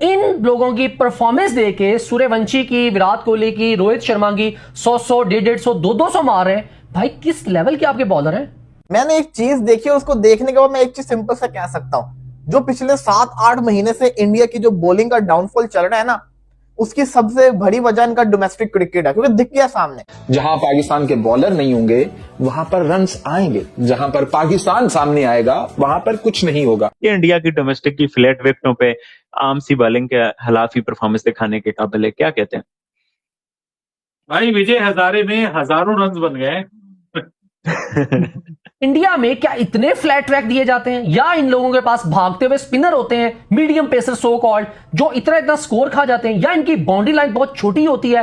इन लोगों की परफॉर्मेंस देके सूर्यवंशी की, विराट कोहली की, रोहित शर्मा की 100 150 200 मार रहे हैं। भाई किस लेवल के आपके बॉलर हैं। मैंने एक चीज देखी, उसको देखने के बाद मैं एक चीज सिंपल सा कह सकता हूं, जो पिछले 7-8 महीने से इंडिया की जो बॉलिंग का डाउनफॉल चल रहा है ना, उसकी सबसे बड़ी वजह इनका डोमेस्टिक क्रिकेट है, क्योंकि दिख गया सामने। जहां पाकिस्तान के बॉलर नहीं होंगे वहां पर रन्स आएंगे, जहां पर पाकिस्तान सामने आएगा वहां पर कुछ नहीं होगा। ये इंडिया की डोमेस्टिक की फ्लैट विकेटों पे आम सी बॉलिंग के खिलाफ ही परफॉर्मेंस दिखाने के काबिल है, क्या कहते हैं भाई? विजय हजारे में हजारों रन बन गए। इंडिया में क्या इतने फ्लैट ट्रैक दिए जाते हैं, या इन लोगों के पास भागते हुए स्पिनर होते हैं, मीडियम पेसर सो कॉल्ड, जो इतना स्कोर खा जाते हैं, या इनकी बाउंड्री लाइन बहुत छोटी होती है।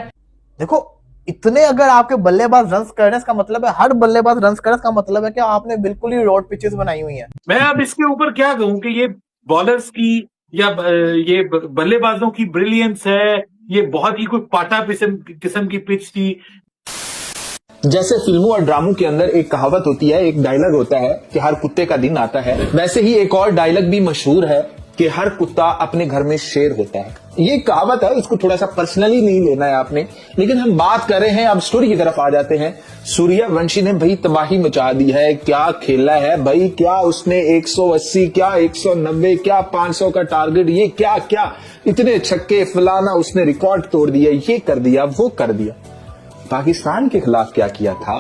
देखो, इतने अगर आपके बल्लेबाज रन कर रहे हैं, इसका मतलब है हर बल्लेबाज रन कर रहे हैं, इसका मतलब है कि आपने बिल्कुल ही रोड पिचेस बनाई हुई है। मैं अब इसके ऊपर क्या कहूं कि ये बॉलर्स की या ये बल्लेबाजों की ब्रिलियंस है, ये बहुत ही कोई पाटा किस्म की पिच थी। जैसे फिल्मों और ड्रामों के अंदर एक कहावत होती है, एक डायलॉग होता है कि हर कुत्ते का दिन आता है, वैसे ही एक और डायलॉग भी मशहूर है कि हर कुत्ता अपने घर में शेर होता है। ये कहावत है, इसको थोड़ा सा पर्सनली नहीं लेना है आपने, लेकिन हम बात कर रहे हैं, अब स्टोरी की तरफ आ जाते हैं। सूर्यवंशी ने भाई तबाही मचा दी है, क्या खेला है भाई, क्या उसने 180, क्या 190, क्या 500 का टारगेट, ये क्या क्या इतने छक्के फलाना, उसने रिकॉर्ड तोड़ दिया, ये कर दिया वो कर दिया। पाकिस्तान के खिलाफ क्या किया था,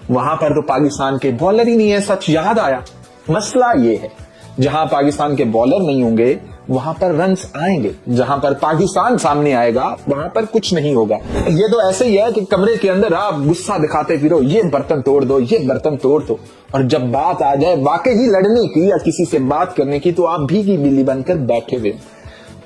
वहां पर तो पाकिस्तान के बॉलर ही नहीं है। सच याद आया, मसला ये है जहां पाकिस्तान के बॉलर नहीं होंगे वहां पर रन्स आएंगे, जहां पर पाकिस्तान सामने आएगा वहां पर कुछ नहीं होगा। ये तो ऐसे ही है कि कमरे के अंदर आप गुस्सा दिखाते फिरो, ये बर्तन तोड़ दो, ये बर्तन तोड़ दो, और जब बात आ जाए वाकई ही लड़ने की या किसी से बात करने की, तो आप भीगी बिल्ली बनकर बैठे हुए।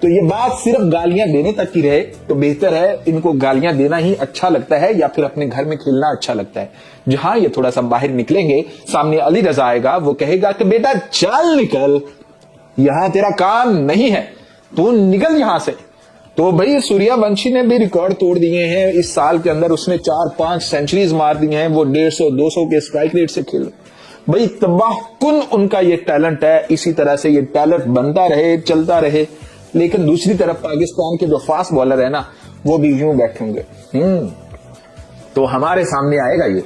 तो ये बात सिर्फ गालियां देने तक की रहे तो बेहतर है। इनको गालियां देना ही अच्छा लगता है या फिर अपने घर में खेलना अच्छा लगता है। जहां ये थोड़ा सा बाहर निकलेंगे, सामने अली रजा आएगा, वो कहेगा कि बेटा चल निकल, यहां तेरा काम नहीं है, तू निकल यहां से। तो भाई सूर्यवंशी ने भी रिकॉर्ड तोड़ दिए हैं इस साल के अंदर, उसने 4-5 सेंचुरीज मार दी हैं, वो 150-200 के स्ट्राइक रेट से खेल। भाई तबाहकुन उनका ये टैलेंट है, इसी तरह से ये टैलेंट बनता रहे, चलता रहे। लेकिन दूसरी तरफ पाकिस्तान के जो फास्ट बॉलर है ना, वो भी यूं बैठेंगे। तो हमारे सामने आएगा ये,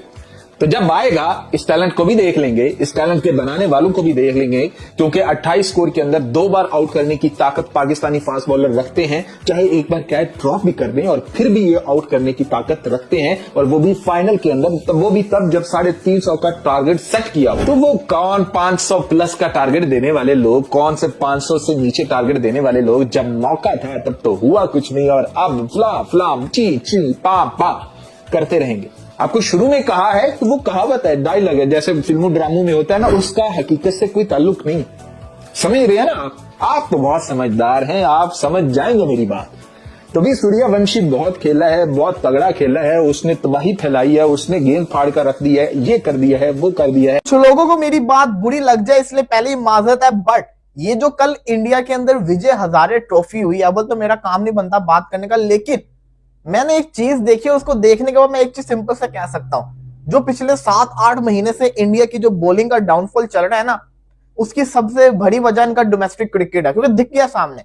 तो जब आएगा इस टैलेंट को भी देख लेंगे, इस टैलेंट के बनाने वालों को भी देख लेंगे, क्योंकि 28 स्कोर के अंदर 2 बार आउट करने की ताकत पाकिस्तानी फास्ट बॉलर रखते हैं। चाहे एक बार कैच ड्रॉप भी कर दें और फिर भी ये आउट करने की ताकत रखते हैं, और वो भी फाइनल के अंदर, तो वो भी तब जब 350 का टारगेट सेट किया। तो वो कौन 500 प्लस का टारगेट देने वाले लोग, कौन से 500 से नीचे टारगेट देने वाले लोग, जब मौका था तब तो हुआ कुछ नहीं, और अब फ्लाम ची ची पा पा करते रहेंगे। आपको शुरू में कहा है कि वो कहावत है, डायलॉग है, जैसे फिल्मों ड्रामों में होता है ना, उसका हकीकत से कोई ताल्लुक नहीं। समझ रहे हैं ना आप तो बहुत समझदार हैं, आप समझ जाएंगे मेरी बात। तो भी सूर्यवंशी बहुत खेला है, बहुत तगड़ा खेला है, उसने तबाही फैलाई है, उसने गेंद फाड़ कर रख दी है, ये कर दिया है, वो कर दिया है। कुछ लोगों को मेरी बात बुरी लग जाए इसलिए पहले ही माजरत है, बट ये जो कल इंडिया के अंदर विजय हजारे ट्रॉफी हुई, अब तो मेरा काम नहीं बनता बात करने का, लेकिन मैंने एक चीज देखी, उसको देखने के बाद मैं एक चीज सिंपल सा कह सकता हूं, जो पिछले 7-8 महीने से इंडिया की जो बॉलिंग का डाउनफॉल चल रहा है ना, उसकी सबसे बड़ी वजह इनका डोमेस्टिक क्रिकेट है, क्योंकि दिख गया सामने।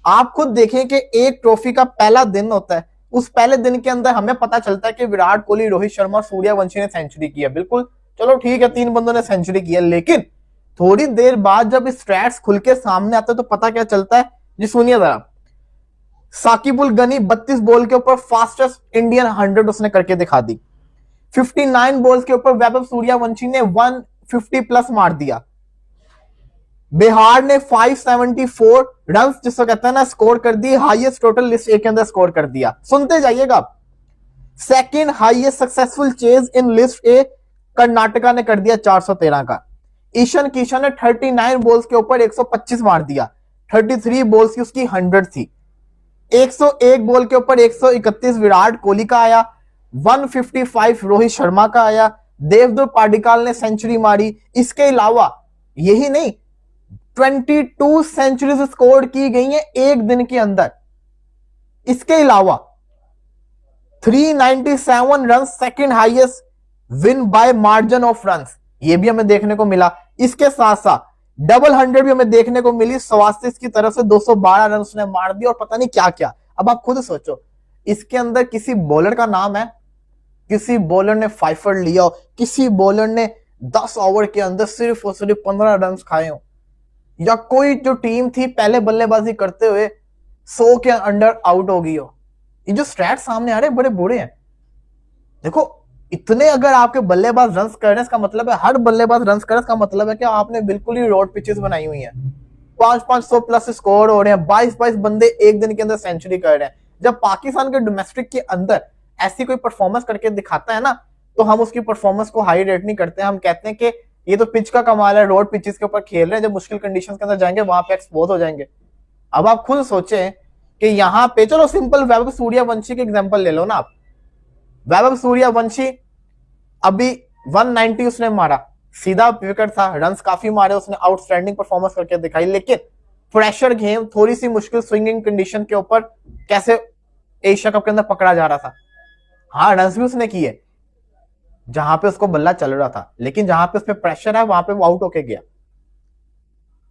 आप खुद देखें कि एक ट्रॉफी का पहला दिन होता है, उस पहले दिन के अंदर हमें पता चलता है कि विराट कोहली, रोहित शर्मा, सूर्यवंशी ने सेंचुरी किया। बिल्कुल, चलो ठीक है, 3 बंदों ने सेंचुरी किया, लेकिन थोड़ी देर बाद जब स्टैट्स खुल के सामने आते तो पता क्या चलता है जी, सुनिए जरा। साकिब उल गनी 32 बॉल के ऊपर फास्टेस्ट इंडियन 100 उसने करके दिखा दी। 59 बॉल्स के ऊपर वैभव सूर्यवंशी ने 150 प्लस मार दिया। बिहार ने 574 रन जिसको कहते हैं ना स्कोर कर दी, हाईएस्ट टोटल लिस्ट ए के अंदर स्कोर कर दिया। सुनते जाइएगा, second highest successful chase in list A Karnataka ने कर दिया 413 का। ईशान किशन ने 39 बॉल्स के ऊपर 125 मार दिया, 33 बॉल्स की उसकी 100 थी। 101 बॉल के ऊपर 131 विराट कोहली का आया, 155 रोहित शर्मा का आया, देवदत्त पाडिक्कल ने सेंचुरी मारी। इसके अलावा यही नहीं, 22 सेंचुरीज स्कोर की गई हैं एक दिन के अंदर। इसके अलावा 397 run second highest win bye margin of runs, ये भी हमें देखने को मिला। इसके साथ साथ डबल 100 भी हमें देखने को मिली। स्वास्तिस की तरफ से 212 रन उसने मार दिए और पता नहीं क्या क्या। अब आप खुद सोचो, इसके अंदर किसी बॉलर का नाम है, किसी बॉलर ने फाइफर लिया हो, किसी बॉलर ने 10 ओवर के अंदर सिर्फ और सिर्फ 15 रन खाए हो, या कोई जो टीम थी पहले बल्लेबाजी करते हुए 100 के अंडर आउट हो गई हो। ये जो स्टैट सामने आ रहे हैं बड़े बुरे हैं। देखो, इतने अगर आपके बल्लेबाज रन कर रहे हैं, इसका मतलब है हर बल्लेबाज रन कर रहा है, इसका मतलब है कि आपने बिल्कुल ही रोड पिचेस बनाई हुई हैं। 500 प्लस स्कोर हो रहे हैं, 22 बंदे एक दिन के अंदर सेंचुरी कर रहे हैं। जब पाकिस्तान के डोमेस्टिक के अंदर ऐसी कोई परफॉर्मेंस करके दिखाता है ना, तो हम उसकी परफॉर्मेंस को हाई रेट नहीं करते हैं। हम कहते हैं कि ये तो पिच का कमाल है, रोड पिचेस के ऊपर खेल रहे हैं, जब मुश्किल कंडीशन के अंदर जाएंगे वहां पे एक्सपोज हो जाएंगे। अब आप खुद सोचें कि यहाँ पे, चलो सिंपल वैभव सूर्यवंशी के एग्जांपल ले लो ना आप। वैभव सूर्यवंशी अभी 190 उसने मारा, सीधा विकेट था, रन्स काफी मारे उसने, आउटस्टैंडिंग परफॉर्मेंस करके दिखाई। लेकिन प्रेशर गेम, थोड़ी सी मुश्किल स्विंगिंग कंडीशन के ऊपर कैसे एशिया कप के अंदर पकड़ा जा रहा था। हाँ, रन्स भी उसने किए जहां पे उसको बल्ला चल रहा था, लेकिन जहां पे उस पे प्रेशर है वहां पे वो आउट होके गया।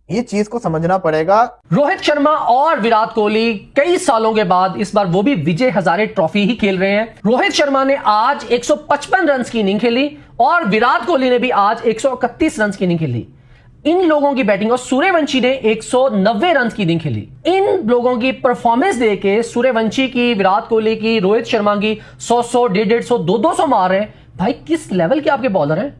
ये चीज को समझना पड़ेगा। रोहित शर्मा और विराट कोहली कई सालों के बाद इस बार वो भी विजय हजारे ट्रॉफी ही खेल रहे हैं। रोहित शर्मा ने आज 155 रन की इनिंग खेली और विराट कोहली ने भी आज 131 रन की इनिंग खेली। इन लोगों की बैटिंग, और सूर्यवंशी ने 190 रन की इनिंग खेली। इन लोगों की परफॉर्मेंस देके सूर्यवंशी की, विराट कोहली की, रोहित शर्मा की 100, 150, 200 मार रहे हैं। भाई किस लेवल के आपके बॉलर हैं?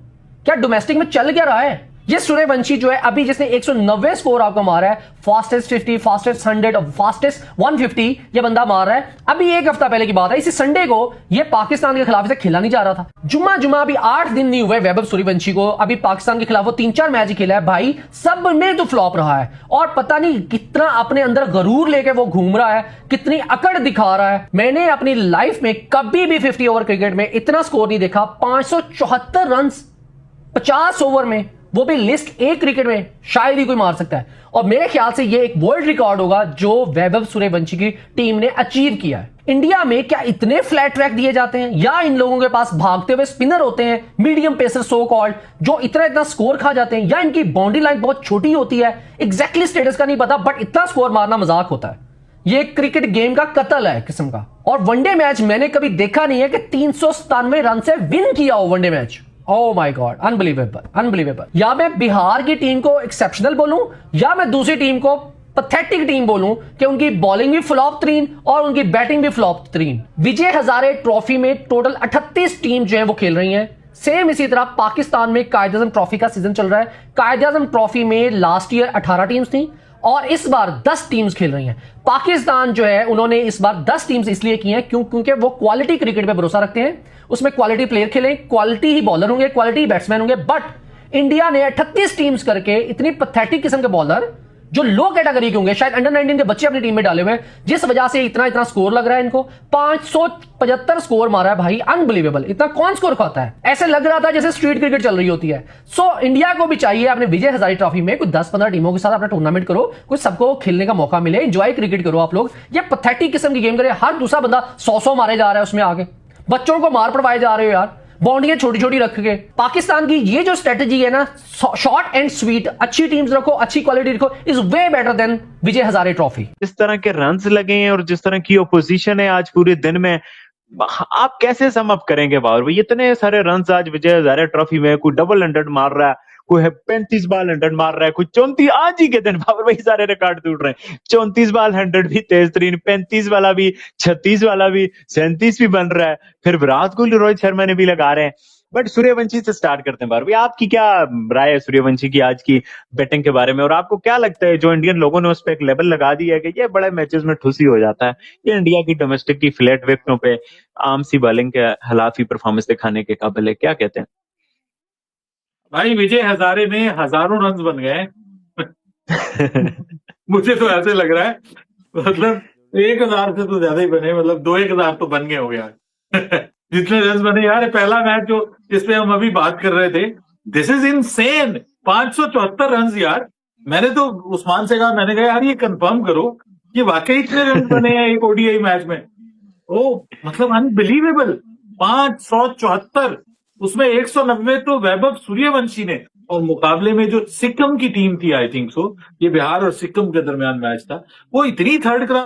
क्या डोमेस्टिक में चल क्या रहा है? ये सूर्यवंशी जो है अभी जिसने 190 स्कोर आपको मारा है, फास्टेस्ट 50, फास्टेस्ट 100 और फास्टेस्ट 150 ये बंदा मार रहा है। अभी एक हफ्ता पहले की बात है, इसी संडे को ये पाकिस्तान के खिलाफ इसे खेला नहीं जा रहा था। जुम्मा अभी 8 दिन नहीं हुए वैभव सूर्यवंशी को, अभी पाकिस्तान के खिलाफ वो 3-4 मैच ही खेला है। भाई सब में तो फ्लॉप रहा है और पता नहीं कितना अपने अंदर गरूर लेके वो घूम रहा है, कितनी अकड़ दिखा रहा है। मैंने अपनी लाइफ में कभी भी 50 ओवर क्रिकेट में इतना स्कोर नहीं देखा। 574 रन 50 ओवर में, वो भी लिस्ट एक क्रिकेट में शायद ही कोई मार सकता है। और मेरे ख्याल से ये एक वर्ल्ड रिकॉर्ड होगा जो वैभव सूर्यवंशी की टीम ने अचीव किया है। इंडिया में क्या इतने फ्लैट ट्रैक दिए जाते हैं, या इन लोगों के पास भागते हुए स्पिनर होते हैं, मीडियम पेसर सो कॉल्ड, जो इतना स्कोर खा जाते हैं, या इनकी बाउंड्री लाइन बहुत छोटी होती है? एग्जैक्टली स्टेटस का नहीं पता, बट इतना स्कोर मारना मजाक होता है। ये क्रिकेट गेम का कत्ल है किस्म का। और वनडे मैच मैंने कभी देखा नहीं है कि 397 रन से विन किया हो one day match. Oh my God, unbelievable. या मैं बिहार की टीम को एक्सेप्शनल बोलूं, या मैं दूसरी टीम को पैथेटिक टीम बोलूं कि उनकी बॉलिंग भी फ्लॉप तरीन और उनकी बैटिंग भी फ्लॉप तरीन। विजय हजारे ट्रॉफी में टोटल 38 टीम जो है वो खेल रही हैं। सेम इसी तरह पाकिस्तान में कायद-ए-आज़म ट्रॉफी का सीजन चल रहा है। कायद-ए-आज़म ट्रॉफी में लास्ट ईयर 18 टीम्स थी और इस बार 10 टीम्स खेल रही हैं। पाकिस्तान जो है उन्होंने इस बार 10 टीम्स इसलिए की हैं क्योंकि वो क्वालिटी क्रिकेट पे भरोसा रखते हैं, उसमें क्वालिटी प्लेयर खेलें, क्वालिटी ही बॉलर होंगे, क्वालिटी ही बैट्समैन होंगे। बट इंडिया ने 38 टीम्स करके इतनी पैथेटिक किस्म के बॉलर जो लो कैटेगरी के होंगे, शायद अंडर 19 के बच्चे अपनी टीम में डाले हुए हैं, जिस वजह से इतना स्कोर लग रहा है इनको। 575 स्कोर मारा है भाई, अनबिलीवेबल। इतना कौन स्कोर खाता है? ऐसे लग रहा था जैसे स्ट्रीट क्रिकेट चल रही होती है। सो इंडिया को भी चाहिए अपने विजय हजारे ट्रॉफी में कुछ 10-15 टीमों के साथ अपना टूर्नामेंट करो, कुछ सबको खेलने का मौका मिले, एंजॉय क्रिकेट करो आप लोग। ये पैथेटिक किस्म की गेम करे, हर दूसरा बंदा 100 मारे जा रहा है उसमें आगे, बच्चों को मार पड़वाए जा रहे हो यार, बाउंड्रियां छोटी रख के। पाकिस्तान की ये जो स्ट्रेटजी है ना, शॉर्ट एंड स्वीट, अच्छी टीम्स रखो, अच्छी क्वालिटी रखो, is way better than Vijay Hazare trophy. जिस तरह के रन्स लगे हैं और जिस तरह की ओपोजिशन है आज पूरे दिन में, आप कैसे सम अप करेंगे बाबर भाई? इतने सारे रन्स आज विजय हजारे ट्रॉफी में, कोई डबल 100 मार रहा है, कोई 35 बाल 100 मार रहा है, कोई 34, आज ही के दिन बाबर भाई सारे रिकॉर्ड टूट रहे हैं। 34 बाल 100 भी तेज तरीन, 35 वाला भी, 36 वाला भी, 37 भी बन रहा है, फिर विराट कोहली, रोहित शर्मा ने भी लगा रहे हैं। बट सूर्यवंशी से स्टार्ट करते हैं बाबर भाई, आपकी क्या राय है सूर्यवंशी की आज की बैटिंग के बारे में? और आपको क्या लगता है जो इंडियन लोगों ने उस पर एक लेवल लगा दिया है कि ये बड़े मैचेस में ठुसी हो जाता है, ये इंडिया की डोमेस्टिक की फ्लैट विकेटों पे आम सी बॉलिंग के खिलाफ ही परफॉर्मेंस दिखाने के काबिल है, क्या कहते हैं? भाई विजय हजारे में हजारों रन बन गए मुझे तो ऐसे लग रहा है, मतलब 1000 से तो ज्यादा ही बने, मतलब 2-1000 तो बन गए हो यार जितने रन बने यार। पहला मैच जो जिसपे हम अभी बात कर रहे थे, दिस इज इनसेन, 574 रन यार। मैंने तो उस्मान से कहा, मैंने कहा यार ये कंफर्म करो कि वाकई इतने रन बने हैं एक ओडीआई मैच में। ओ मतलब अनबिलीवेबल, 574, उसमें 190 तो वैभव सूर्यवंशी ने और मुकाबले में जो सिक्किम की टीम थी, आई थिंक सो, ये बिहार और सिक्किम के दरमियान मैच था, वो इतनी थर्ड क्लास